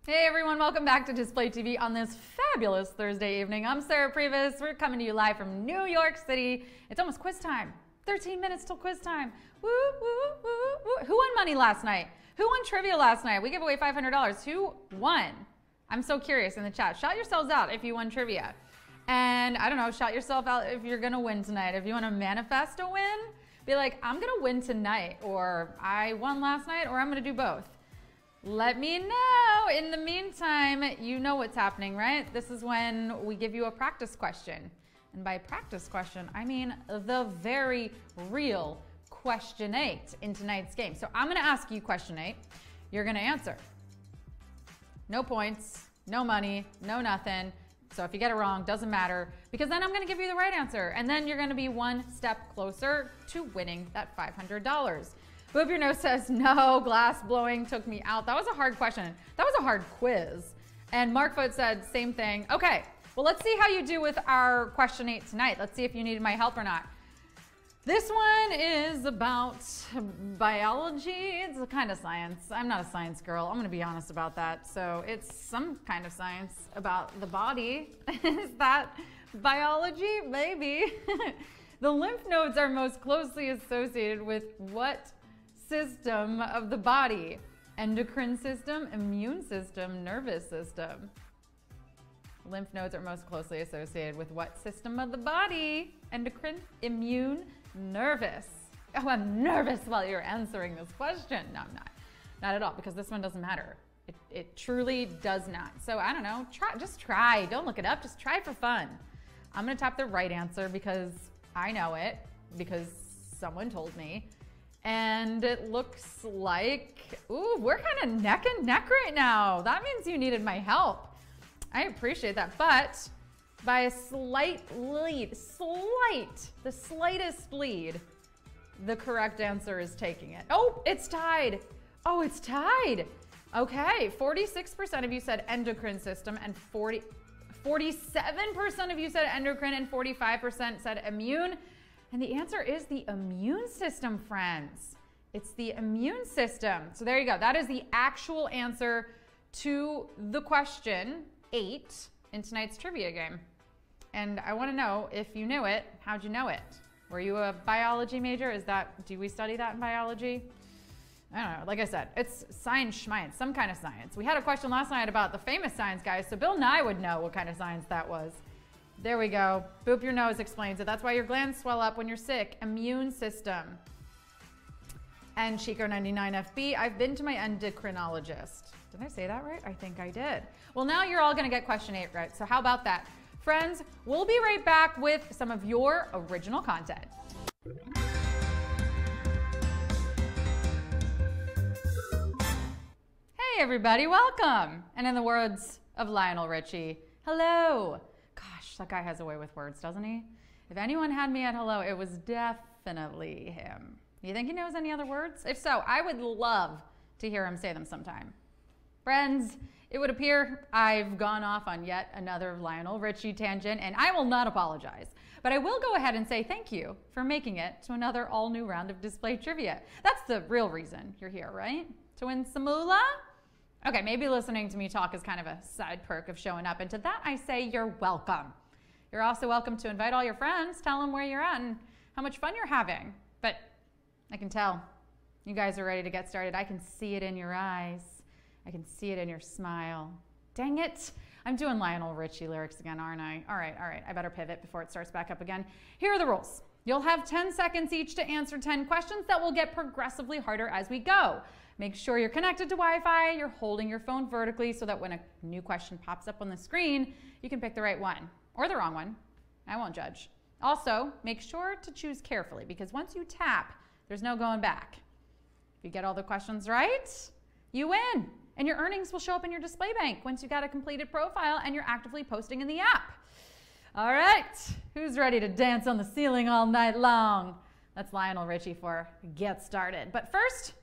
Hey everyone, welcome back to Display TV on this fabulous Thursday evening. I'm Sarah Pribis. We're coming to you live from New York City. It's almost quiz time. 13 minutes till quiz time. Woo, woo, woo, woo. Who won money last night? Who won trivia last night? We gave away $500. Who won? I'm so curious in the chat. Shout yourselves out if you won trivia. And I don't know, shout yourself out if you're gonna win tonight. If you wanna manifest a win, be like, I'm gonna win tonight, or I won last night, or I'm gonna do both. Let me know. In the meantime, you know what's happening, right? This is when we give you a practice question. And by practice question, I mean the very real question 8 in tonight's game. So I'm gonna ask you question 8. You're gonna answer. No points, no money, no nothing. So if you get it wrong, doesn't matter, because then I'm gonna give you the right answer. And then you're gonna be one step closer to winning that $500. Boop Your Nose says, no, glass blowing took me out. That was a hard question. That was a hard quiz. And Mark Foot said, same thing. Okay, well, let's see how you do with our question 8 tonight. Let's see if you needed my help or not. This one is about biology. It's a kind of science. I'm not a science girl. I'm gonna be honest about that. So it's some kind of science about the body. Is that biology? Maybe. The lymph nodes are most closely associated with what system of the body? Endocrine system, immune system, nervous system. Lymph nodes are most closely associated with what system of the body? Endocrine, immune, nervous. Oh, I'm nervous while you're answering this question. No, I'm not. Not at all, because this one doesn't matter. It truly does not. So I don't know, just try. Don't look it up, just try for fun. I'm gonna tap the right answer because I know it, because someone told me. And it looks like, ooh, we're kind of neck and neck right now. That means you needed my help. I appreciate that, but by a slight lead, the slightest lead, the correct answer is taking it. Oh, it's tied. Oh, it's tied. Okay, 46% of you said endocrine system, and 47% of you said endocrine, and 45% said immune. And the answer is the immune system, friends. It's the immune system. So there you go. That is the actual answer to the question 8 in tonight's trivia game. And I want to know if you knew it, how'd you know it? Were you a biology major? Do we study that in biology? I don't know. Like I said, it's science schmience, some kind of science. We had a question last night about the famous science guys, so Bill Nye would know what kind of science that was. There we go. Boop Your Nose explains it. That's why your glands swell up when you're sick. Immune system. And Chico99FB, I've been to my endocrinologist. Did I say that right? I think I did. Well, now you're all gonna get question 8 right, so how about that? Friends, we'll be right back with some of your original content. Hey everybody, welcome. And in the words of Lionel Richie, hello. Gosh, that guy has a way with words, doesn't he? If anyone had me at hello, it was definitely him. You think he knows any other words? If so, I would love to hear him say them sometime. Friends, it would appear I've gone off on yet another Lionel Richie tangent, and I will not apologize. But I will go ahead and say thank you for making it to another all-new round of display trivia. That's the real reason you're here, right? To win some moolah? Okay, maybe listening to me talk is kind of a side perk of showing up, and to that I say you're welcome. You're also welcome to invite all your friends, tell them where you're at and how much fun you're having. But I can tell you guys are ready to get started. I can see it in your eyes. I can see it in your smile. Dang it, I'm doing Lionel Richie lyrics again, aren't I? All right, I better pivot before it starts back up again. Here are the rules. You'll have 10 seconds each to answer 10 questions that will get progressively harder as we go. Make sure you're connected to Wi-Fi, you're holding your phone vertically so that when a new question pops up on the screen, you can pick the right one or the wrong one. I won't judge. Also, make sure to choose carefully because once you tap, there's no going back. If you get all the questions right, you win. And your earnings will show up in your display bank once you got a completed profile and you're actively posting in the app. All right, who's ready to dance on the ceiling all night long? That's Lionel Richie for Get Started. But first,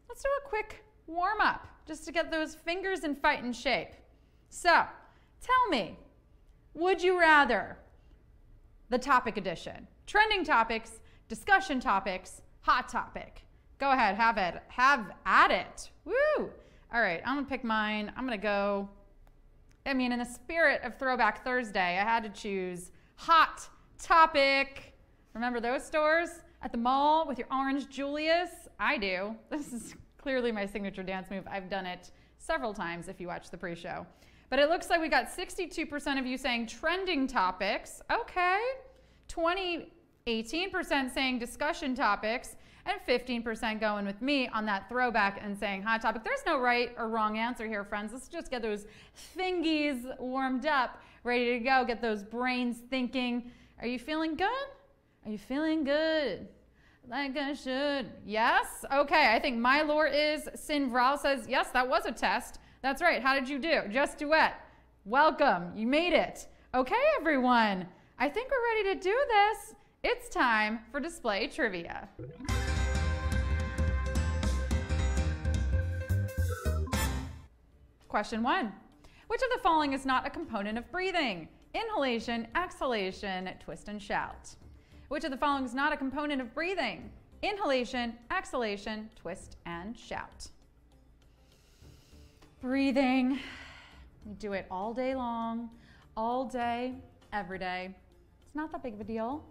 let's do a quick warm up just to get those fingers in fighting shape. So, tell me, would you rather the topic edition? Trending topics, discussion topics, hot topic. Go ahead, have at it. Woo! All right, I'm gonna pick mine. I'm gonna go, I mean, in the spirit of Throwback Thursday, I had to choose Hot Topic. Remember those stores at the mall with your orange Julius? I do. This is clearly my signature dance move. I've done it several times if you watch the pre-show. But it looks like we got 62% of you saying trending topics. Okay. 18% saying discussion topics, and 15% going with me on that throwback and saying hot topic. There's no right or wrong answer here, friends. Let's just get those fingies warmed up, ready to go, get those brains thinking. Are you feeling good? Are you feeling good? Like I should. Yes? Okay, I think my lore is Sinvral says, yes, that was a test. That's right. How did you do? Just duet. Welcome. You made it. Okay, everyone. I think we're ready to do this. It's time for display trivia. Question 1. Which of the following is not a component of breathing? Inhalation, exhalation, twist and shout. Which of the following is not a component of breathing? Inhalation, exhalation, twist and shout. Breathing. We do it all day long, all day, every day. It's not that big of a deal.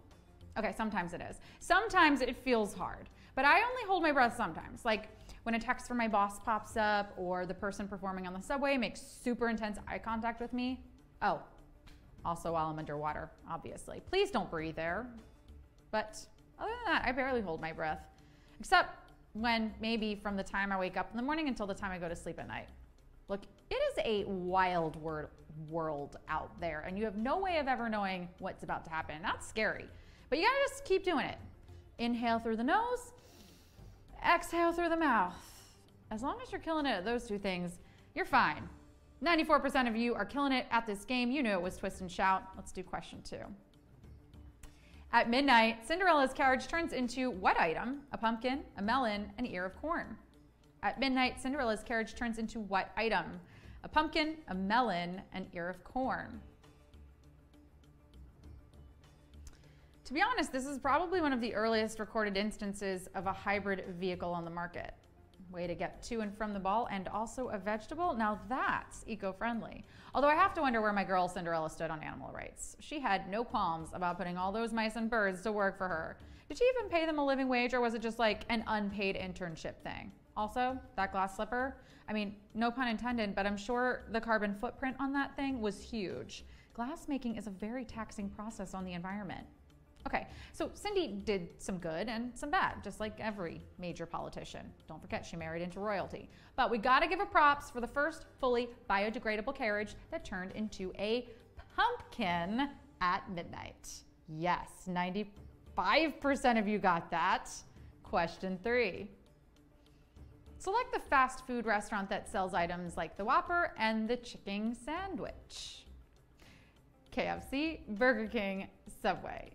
Okay, sometimes it is. Sometimes it feels hard, but I only hold my breath sometimes. Like when a text from my boss pops up or the person performing on the subway makes super intense eye contact with me. Oh, also while I'm underwater, obviously. Please don't breathe there. But other than that, I barely hold my breath, except when maybe from the time I wake up in the morning until the time I go to sleep at night. Look, it is a wild world out there, and you have no way of ever knowing what's about to happen. That's scary. But you gotta just keep doing it. Inhale through the nose, exhale through the mouth. As long as you're killing it at those two things, you're fine. 94% of you are killing it at this game. You knew it was twist and shout. Let's do question 2. At midnight, Cinderella's carriage turns into what item? A pumpkin, a melon, an ear of corn. At midnight, Cinderella's carriage turns into what item? A pumpkin, a melon, an ear of corn. To be honest, this is probably one of the earliest recorded instances of a hybrid vehicle on the market. Way to get to and from the ball, and also a vegetable. Now that's eco-friendly. Although I have to wonder where my girl Cinderella stood on animal rights. She had no qualms about putting all those mice and birds to work for her. Did she even pay them a living wage, or was it just like an unpaid internship thing? Also, that glass slipper, I mean, no pun intended, but I'm sure the carbon footprint on that thing was huge. Glass making is a very taxing process on the environment. Okay, so Cindy did some good and some bad, just like every major politician. Don't forget, she married into royalty. But we gotta give her props for the first fully biodegradable carriage that turned into a pumpkin at midnight. Yes, 95% of you got that. Question 3. Select the fast food restaurant that sells items like the Whopper and the chicken sandwich. KFC, Burger King, Subway.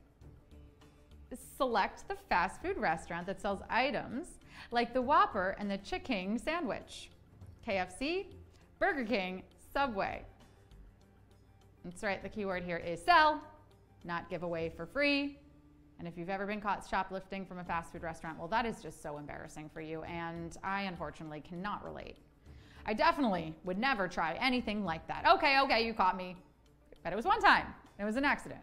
Select the fast food restaurant that sells items like the Whopper and the chicken sandwich. KFC, Burger King, Subway. That's right, the keyword here is sell, not give away for free. And if you've ever been caught shoplifting from a fast food restaurant, well, that is just so embarrassing for you, and I unfortunately cannot relate. I definitely would never try anything like that. Okay, you caught me. But it was one time. It was an accident.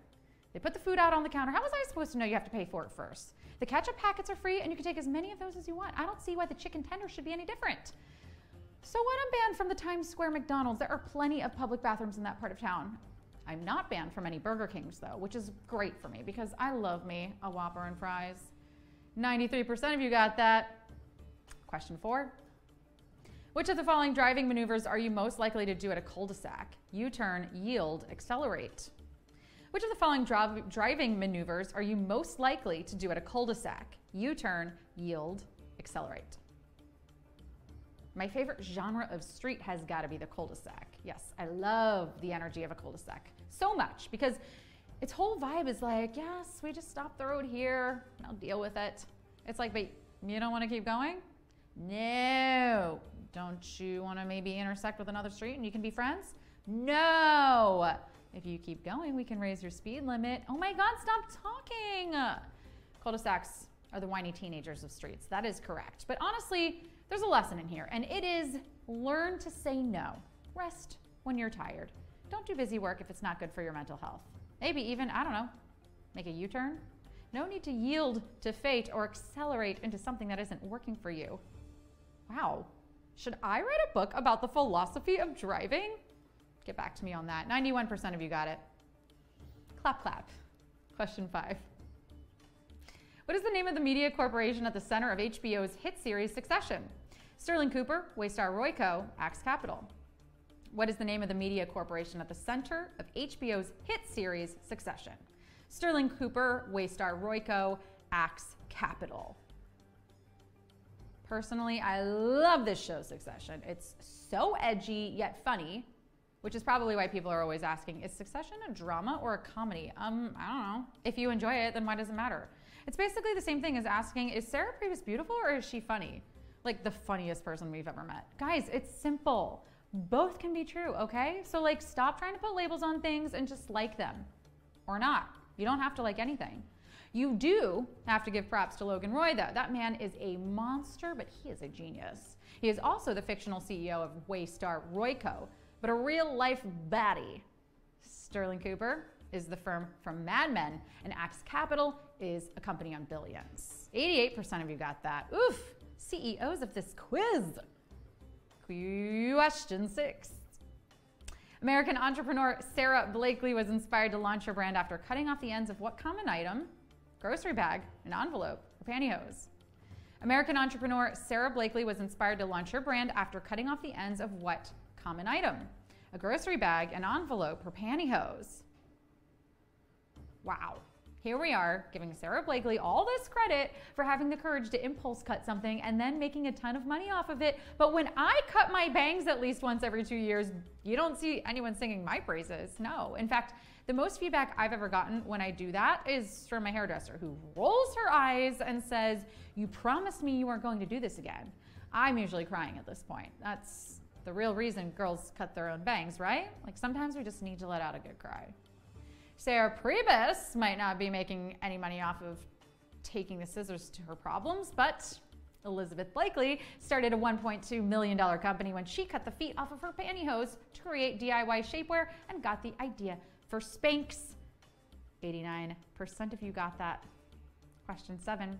They put the food out on the counter. How was I supposed to know you have to pay for it first? The ketchup packets are free, and you can take as many of those as you want. I don't see why the chicken tender should be any different. So what? I'm banned from the Times Square McDonald's. There are plenty of public bathrooms in that part of town. I'm not banned from any Burger Kings, though, which is great for me because I love me a Whopper and fries. 93% of you got that. Question 4. Which of the following driving maneuvers are you most likely to do at a cul-de-sac? U-turn, yield, accelerate. Which of the following driving maneuvers are you most likely to do at a cul-de-sac? U-turn, yield, accelerate. My favorite genre of street has got to be the cul-de-sac. Yes, I love the energy of a cul-de-sac so much because its whole vibe is like, yes, we just stop the road here and I'll deal with it. It's like, but you don't want to keep going? No. Don't you want to maybe intersect with another street and you can be friends? No. If you keep going, we can raise your speed limit. Oh my God, stop talking. Cul-de-sacs are the whiny teenagers of streets. That is correct. But honestly, there's a lesson in here, and it is learn to say no. Rest when you're tired. Don't do busy work if it's not good for your mental health. Maybe even, I don't know, make a U-turn. No need to yield to fate or accelerate into something that isn't working for you. Wow. Should I write a book about the philosophy of driving? Get back to me on that. 91% of you got it. Clap, clap. Question 5. What is the name of the media corporation at the center of HBO's hit series Succession? Sterling Cooper, Waystar Royco, Axe Capital. What is the name of the media corporation at the center of HBO's hit series Succession? Sterling Cooper, Waystar Royco, Axe Capital. Personally, I love this show, Succession. It's so edgy yet funny, which is probably why people are always asking, is Succession a drama or a comedy? I don't know. If you enjoy it, then why does it matter? It's basically the same thing as asking, is Sarah Pribis beautiful or is she funny? Like the funniest person we've ever met. Guys, it's simple. Both can be true, okay? So like stop trying to put labels on things and just like them. Or not. You don't have to like anything. You do have to give props to Logan Roy though. That man is a monster, but he is a genius. He is also the fictional CEO of Waystar Royco, but a real life baddie. Sterling Cooper is the firm from Mad Men, and Axe Capital is a company on billions. 88% of you got that. Oof, CEOs of this quiz. Question 6. American entrepreneur Sarah Blakely was inspired to launch her brand after cutting off the ends of what common item? Grocery bag, an envelope, or pantyhose. American entrepreneur Sarah Blakely was inspired to launch her brand after cutting off the ends of what common item? A grocery bag, an envelope, or pantyhose. Wow. Here we are giving Sarah Blakely all this credit for having the courage to impulse cut something and then making a ton of money off of it. But when I cut my bangs at least once every 2 years, you don't see anyone singing my praises. No. In fact, the most feedback I've ever gotten when I do that is from my hairdresser who rolls her eyes and says, "You promised me you weren't going to do this again." I'm usually crying at this point. That's the real reason girls cut their own bangs, right? Like sometimes we just need to let out a good cry. Sarah Pribis might not be making any money off of taking the scissors to her problems, but Elizabeth Blakely started a $1.2 million company when she cut the feet off of her pantyhose to create DIY shapewear and got the idea for Spanx. 89% of you got that. Question 7.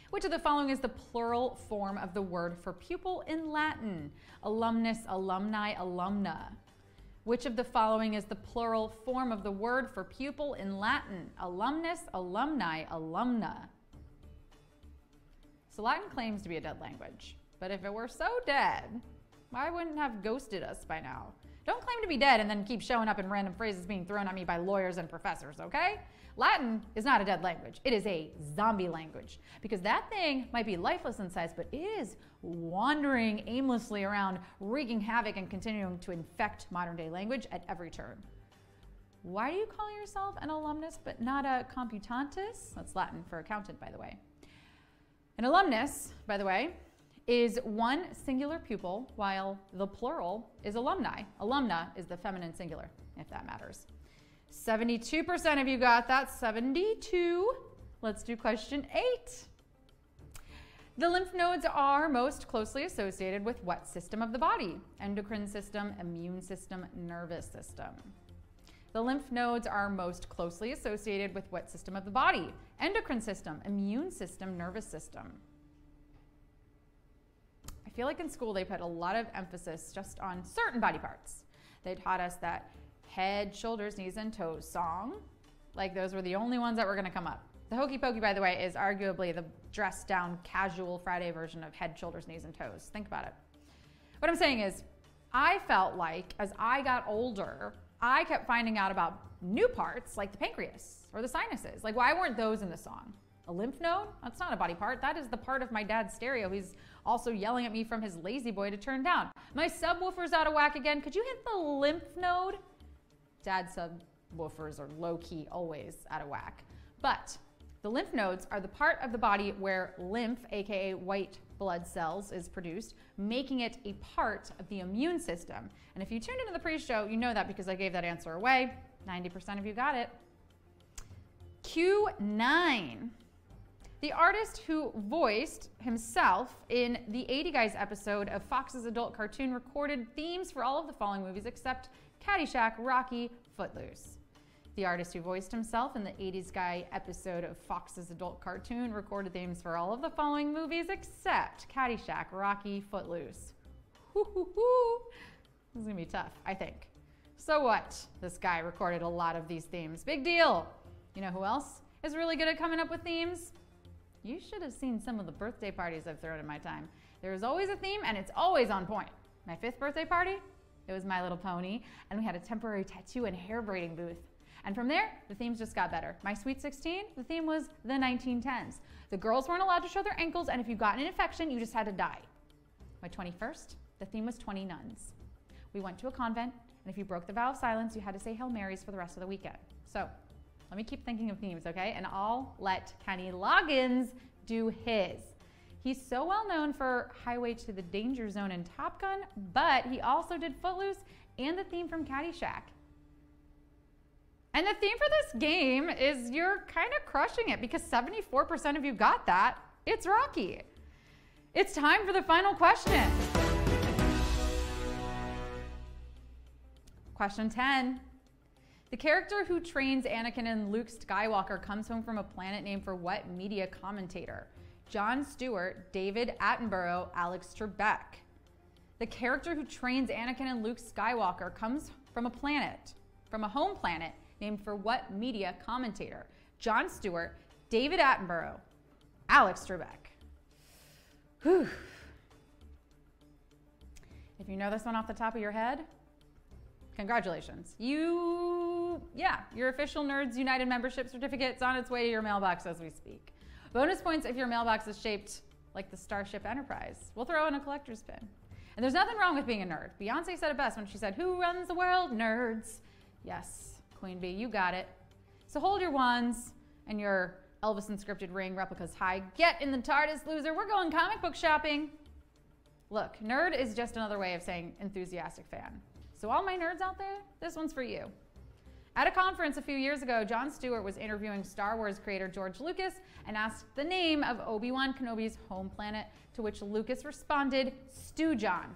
Which of the following is the plural form of the word for pupil in Latin? Alumnus, alumni, alumna. Which of the following is the plural form of the word for pupil in Latin? Alumnus, alumni, alumna. So Latin claims to be a dead language, but if it were so dead, why wouldn't it have ghosted us by now? Don't claim to be dead and then keep showing up in random phrases being thrown at me by lawyers and professors, okay? Latin is not a dead language. It is a zombie language because that thing might be lifeless in size, but it is wandering aimlessly around, wreaking havoc and continuing to infect modern day language at every turn. Why do you call yourself an alumnus but not a computantus? That's Latin for accountant, by the way. An alumnus, by the way, is one singular pupil, while the plural is alumni. Alumna is the feminine singular, if that matters. 72% of you got that. 72. Let's do question 8. The lymph nodes are most closely associated with what system of the body? Endocrine system, immune system, nervous system. The lymph nodes are most closely associated with what system of the body? Endocrine system, immune system, nervous system. I feel like in school they put a lot of emphasis just on certain body parts. They taught us that head, shoulders, knees, and toes song. Like those were the only ones that were gonna come up. The Hokey Pokey, by the way, is arguably the dressed down casual Friday version of head, shoulders, knees, and toes. Think about it. What I'm saying is, I felt like as I got older, I kept finding out about new parts like the pancreas or the sinuses. Like why weren't those in the song? A lymph node? That's not a body part. That is the part of my dad's stereo. He's also yelling at me from his lazy boy to turn down. My subwoofer's out of whack again. Could you hit the lymph node? Dad's subwoofers are low-key always out of whack. But the lymph nodes are the part of the body where lymph, aka white blood cells, is produced, making it a part of the immune system. And if you tuned into the pre-show, you know that because I gave that answer away. 90% of you got it. Q9. The artist who voiced himself in the 80 Guys episode of Fox's adult cartoon recorded themes for all of the following movies except Caddyshack, Rocky, Footloose. The artist who voiced himself in the 80s Guy episode of Fox's adult cartoon recorded themes for all of the following movies except Caddyshack, Rocky, Footloose. Hoo-hoo-hoo. This is gonna be tough, I think. So what? This guy recorded a lot of these themes. Big deal. You know who else is really good at coming up with themes? You should have seen some of the birthday parties I've thrown in my time. There's always a theme and it's always on point. My 5th birthday party, it was My Little Pony, and we had a temporary tattoo and hair braiding booth. And from there, the themes just got better. My Sweet 16, the theme was the 1910s. The girls weren't allowed to show their ankles, and if you got an infection, you just had to die. My 21st, the theme was 20 nuns. We went to a convent, and if you broke the vow of silence, you had to say Hail Marys for the rest of the weekend. So let me keep thinking of themes, okay? And I'll let Kenny Loggins do his. He's so well known for Highway to the Danger Zone and Top Gun, but he also did Footloose and the theme from Caddyshack. And the theme for this game is you're kind of crushing it because 74% of you got that. It's Rocky. It's time for the final question. Question 10. The character who trains Anakin and Luke Skywalker comes home from a planet named for what media commentator? Jon Stewart, David Attenborough, Alex Trebek. The character who trains Anakin and Luke Skywalker comes from a planet, from a home planet, named for what media commentator? Jon Stewart, David Attenborough, Alex Trebek. Whew. If you know this one off the top of your head, congratulations. Your official Nerds United membership certificate's on its way to your mailbox as we speak. Bonus points if your mailbox is shaped like the Starship Enterprise. We'll throw in a collector's pin. And there's nothing wrong with being a nerd. Beyonce said it best when she said, "Who runs the world? Nerds." Yes. Queen Bee, you got it. So hold your wands and your Elvis inscripted ring replicas high. Get in the TARDIS, loser. We're going comic book shopping. Look, nerd is just another way of saying enthusiastic fan. So all my nerds out there, this one's for you. At a conference a few years ago, Jon Stewart was interviewing Star Wars creator George Lucas and asked the name of Obi-Wan Kenobi's home planet, to which Lucas responded, Stew-Jon.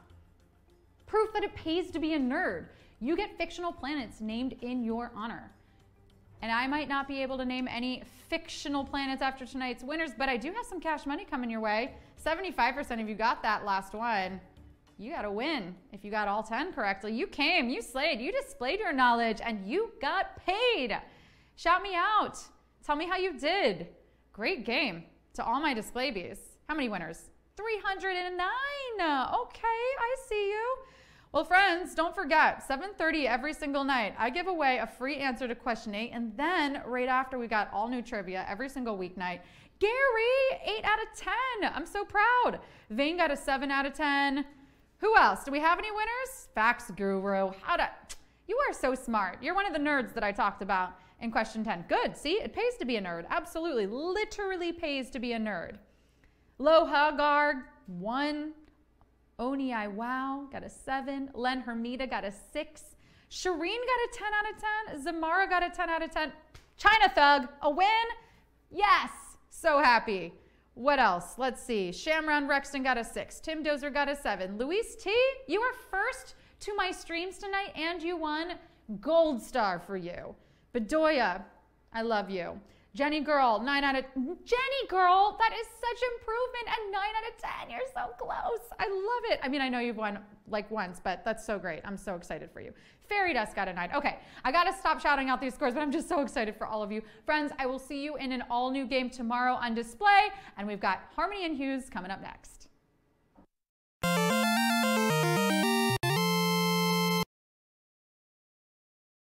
Proof that it pays to be a nerd. You get fictional planets named in your honor. And I might not be able to name any fictional planets after tonight's winners, but I do have some cash money coming your way. 75% of you got that last one. You got to win. If you got all 10 correctly, you came, you slayed, you displayed your knowledge, and you got paid. Shout me out. Tell me how you did. Great game. To all my display bees. How many winners? 309. Okay, I see you. Well, friends, don't forget, 7:30 every single night, I give away a free answer to question 8, and then right after we got all new trivia every single weeknight. Gary, 8 out of 10. I'm so proud. Vane got a 7 out of 10. Who else? Do we have any winners? Facts Guru. You are so smart. You're one of the nerds that I talked about in question 10. Good. See, it pays to be a nerd. Absolutely. Literally pays to be a nerd. Lo Hagar, 1. Oni I Wow got a 7. Len Hermita got a 6. Shireen got a 10 out of 10. Zamara got a 10 out of 10. China Thug, a win? Yes. So happy. What else? Let's see. Shamron Rexton got a 6. Tim Dozer got a 7. Luis T, you are first to my streams tonight and you won. Gold star for you. Bedoya, I love you. Jenny Girl, 9 out of... Jenny Girl, that is such improvement. And 9 out of 10, you're so close. I love it. I mean, I know you've won like once, but that's so great. I'm so excited for you. Fairy Dust got a 9. Okay, I got to stop shouting out these scores, but I'm just so excited for all of you. Friends, I will see you in an all-new game tomorrow on display, and we've got Harmony and Hughes coming up next.